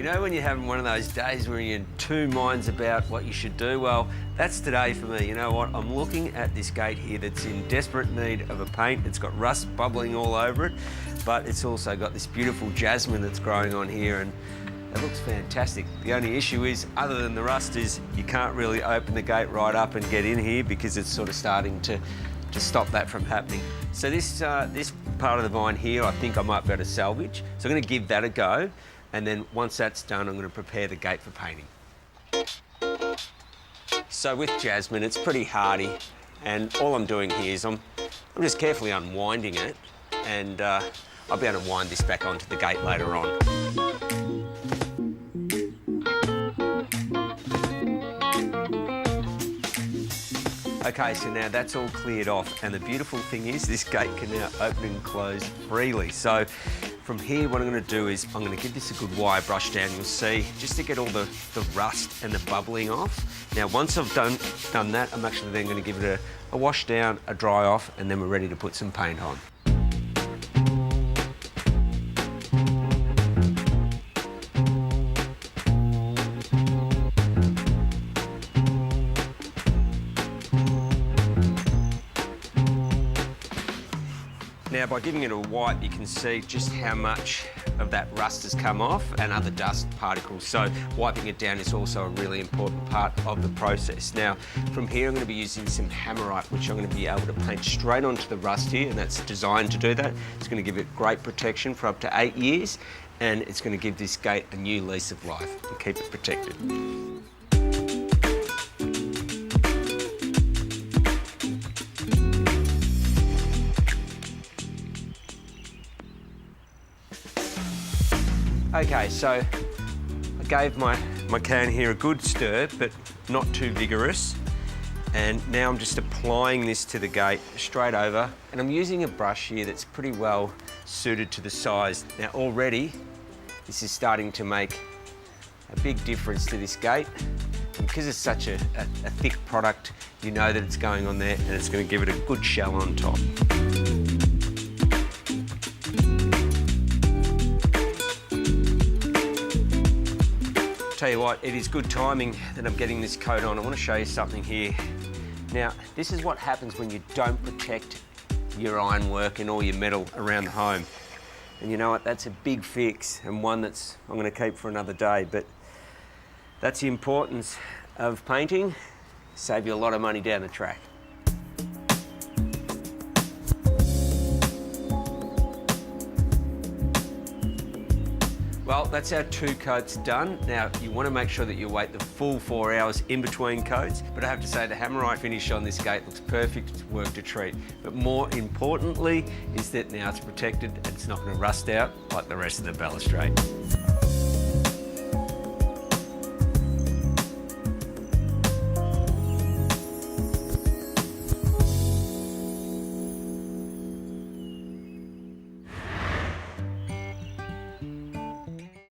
You know when you're having one of those days where you're in two minds about what you should do? Well, that's today for me. You know what? I'm looking at this gate here that's in desperate need of a paint. It's got rust bubbling all over it, but it's also got this beautiful jasmine that's growing on here, and it looks fantastic. The only issue is, other than the rust, is you can't really open the gate right up and get in here because it's sort of starting to stop that from happening. So this part of the vine here, I think I might be able to salvage. So I'm going to give that a go. And then once that's done, I'm going to prepare the gate for painting. So with jasmine, it's pretty hardy, and all I'm doing here is I'm just carefully unwinding it, and I'll be able to wind this back onto the gate later on. Okay, so now that's all cleared off, and the beautiful thing is this gate can now open and close freely. So from here, what I'm going to do is I'm going to give this a good wire brush down, you'll see, just to get all the rust and the bubbling off. Now, once I've done that, I'm actually then going to give it a wash down, a dry off, and then we're ready to put some paint on. Now, by giving it a wipe, you can see just how much of that rust has come off and other dust particles. So wiping it down is also a really important part of the process. Now, from here, I'm going to be using some hammerite, which I'm going to be able to paint straight onto the rust here, and that's designed to do that. It's going to give it great protection for up to 8 years, and it's going to give this gate a new lease of life and keep it protected. Okay, so I gave my can here a good stir, but not too vigorous. And now I'm just applying this to the gate straight over. And I'm using a brush here that's pretty well suited to the size. Now already, this is starting to make a big difference to this gate. And because it's such a thick product, you know that it's going on there, and it's going to give it a good shell on top. Tell you what, it is good timing that I'm getting this coat on. I want to show you something here. Now, this is what happens when you don't protect your ironwork and all your metal around the home. And you know what, that's a big fix, and one that's I'm going to keep for another day, but that's the importance of painting. Save you a lot of money down the track. Well, that's our 2 coats done. Now, you want to make sure that you wait the full 4 hours in between coats, but I have to say the hammerite finish on this gate looks perfect. It's worked a treat. But more importantly is that now it's protected and it's not going to rust out like the rest of the balustrade.